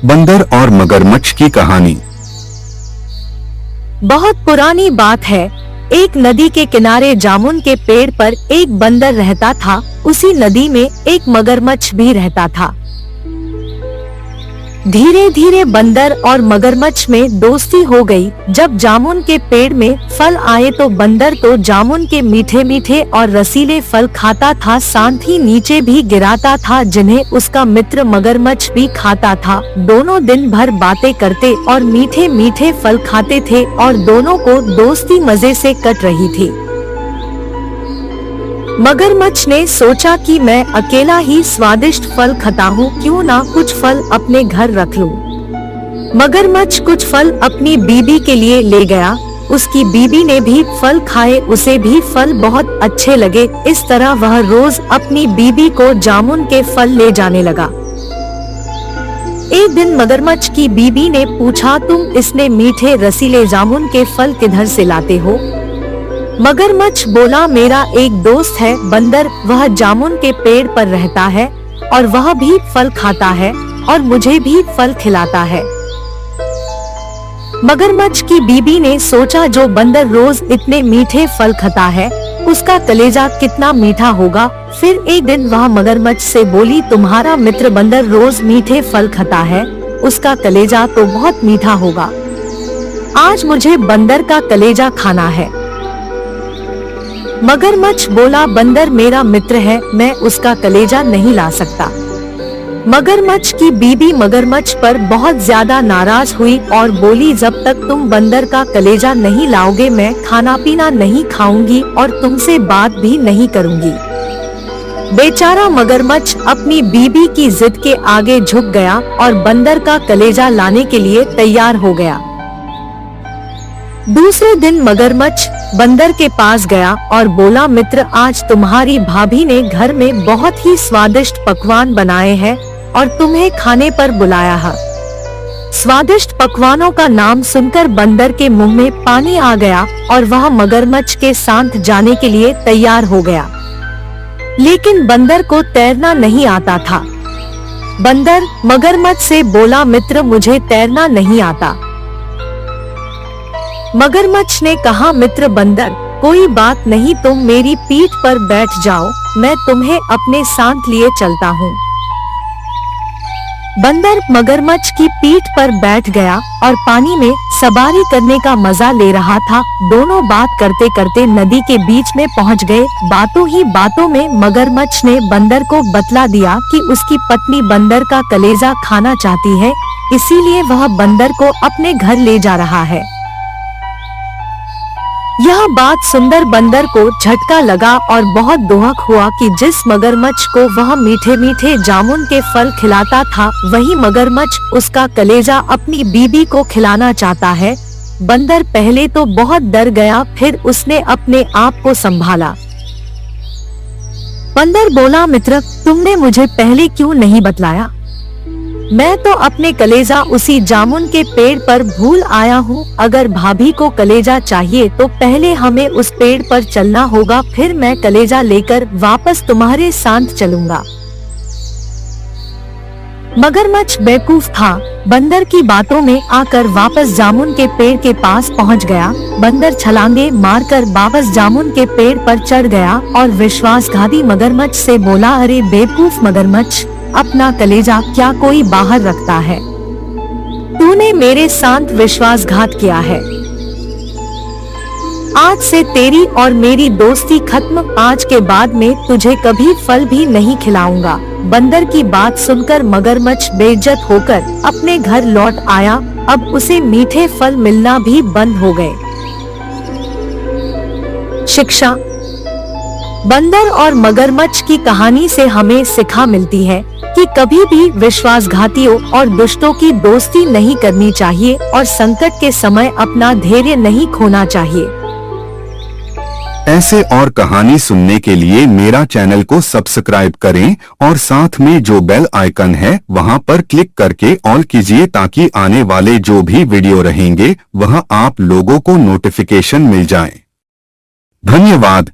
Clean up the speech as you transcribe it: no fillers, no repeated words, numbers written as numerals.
बंदर और मगरमच्छ की कहानी। बहुत पुरानी बात है। एक नदी के किनारे जामुन के पेड़ पर एक बंदर रहता था। उसी नदी में एक मगरमच्छ भी रहता था। धीरे धीरे बंदर और मगरमच्छ में दोस्ती हो गई। जब जामुन के पेड़ में फल आए तो बंदर तो जामुन के मीठे मीठे और रसीले फल खाता था, साथ ही नीचे भी गिराता था जिन्हें उसका मित्र मगरमच्छ भी खाता था। दोनों दिन भर बातें करते और मीठे मीठे फल खाते थे और दोनों को दोस्ती मजे से कट रही थी। मगरमच्छ ने सोचा कि मैं अकेला ही स्वादिष्ट फल खाता हूँ, क्यों ना कुछ फल अपने घर रख लूं। मगरमच्छ कुछ फल अपनी बीबी के लिए ले गया। उसकी बीबी ने भी फल खाए, उसे भी फल बहुत अच्छे लगे। इस तरह वह रोज अपनी बीबी को जामुन के फल ले जाने लगा। एक दिन मगरमच्छ की बीबी ने पूछा, तुम इतने मीठे रसीले जामुन के फल किधर से लाते हो? मगरमच्छ बोला, मेरा एक दोस्त है बंदर, वह जामुन के पेड़ पर रहता है और वह भी फल खाता है और मुझे भी फल खिलाता है। मगरमच्छ की बीबी ने सोचा, जो बंदर रोज इतने मीठे फल खाता है उसका कलेजा कितना मीठा होगा। फिर एक दिन वह मगरमच्छ से बोली, तुम्हारा मित्र बंदर रोज मीठे फल खाता है, उसका कलेजा तो बहुत मीठा होगा। आज मुझे बंदर का कलेजा खाना है। मगरमच्छ बोला, बंदर मेरा मित्र है, मैं उसका कलेजा नहीं ला सकता। मगरमच्छ की बीबी मगरमच्छ पर बहुत ज्यादा नाराज हुई और बोली, जब तक तुम बंदर का कलेजा नहीं लाओगे मैं खाना पीना नहीं खाऊंगी और तुमसे बात भी नहीं करूंगी। बेचारा मगरमच्छ अपनी बीबी की जिद के आगे झुक गया और बंदर का कलेजा लाने के लिए तैयार हो गया। दूसरे दिन मगरमच्छ बंदर के पास गया और बोला, मित्र आज तुम्हारी भाभी ने घर में बहुत ही स्वादिष्ट पकवान बनाए हैं और तुम्हें खाने पर बुलाया है। स्वादिष्ट पकवानों का नाम सुनकर बंदर के मुंह में पानी आ गया और वह मगरमच्छ के साथ जाने के लिए तैयार हो गया। लेकिन बंदर को तैरना नहीं आता था। बंदर मगरमच्छ से बोला, मित्र मुझे तैरना नहीं आता। मगरमच्छ ने कहा, मित्र बंदर कोई बात नहीं, तुम मेरी पीठ पर बैठ जाओ, मैं तुम्हें अपने साथ लिए चलता हूँ। बंदर मगरमच्छ की पीठ पर बैठ गया और पानी में सवारी करने का मजा ले रहा था। दोनों बात करते करते नदी के बीच में पहुँच गए। बातों ही बातों में मगरमच्छ ने बंदर को बतला दिया कि उसकी पत्नी बंदर का कलेजा खाना चाहती है, इसीलिए वह बंदर को अपने घर ले जा रहा है। यह बात सुंदर बंदर को झटका लगा और बहुत दुख हुआ कि जिस मगरमच्छ को वह मीठे मीठे जामुन के फल खिलाता था, वही मगरमच्छ उसका कलेजा अपनी बीबी को खिलाना चाहता है। बंदर पहले तो बहुत डर गया, फिर उसने अपने आप को संभाला। बंदर बोला, मित्र तुमने मुझे पहले क्यों नहीं बतलाया? मैं तो अपने कलेजा उसी जामुन के पेड़ पर भूल आया हूँ। अगर भाभी को कलेजा चाहिए तो पहले हमें उस पेड़ पर चलना होगा, फिर मैं कलेजा लेकर वापस तुम्हारे साथ चलूंगा। मगरमच्छ बेवकूफ था, बंदर की बातों में आकर वापस जामुन के पेड़ के पास पहुँच गया। बंदर छलांगे मारकर वापस जामुन के पेड़ पर चढ़ गया और विश्वासघाती मगरमच्छ से बोला, अरे बेवकूफ मगरमच्छ, अपना कलेजा क्या कोई बाहर रखता है? तूने मेरे साथ विश्वासघात किया है। आज से तेरी और मेरी दोस्ती खत्म। आज के बाद में तुझे कभी फल भी नहीं खिलाऊंगा। बंदर की बात सुनकर मगरमच्छ बेइज्जत होकर अपने घर लौट आया। अब उसे मीठे फल मिलना भी बंद हो गए। शिक्षा। बंदर और मगरमच्छ की कहानी से हमें सिखा मिलती है कि कभी भी विश्वासघातियों और दुष्टों की दोस्ती नहीं करनी चाहिए और संकट के समय अपना धैर्य नहीं खोना चाहिए। ऐसे और कहानी सुनने के लिए मेरा चैनल को सब्सक्राइब करें और साथ में जो बेल आइकन है वहां पर क्लिक करके ऑल कीजिए, ताकि आने वाले जो भी वीडियो रहेंगे वह आप लोगों को नोटिफिकेशन मिल जाए। धन्यवाद।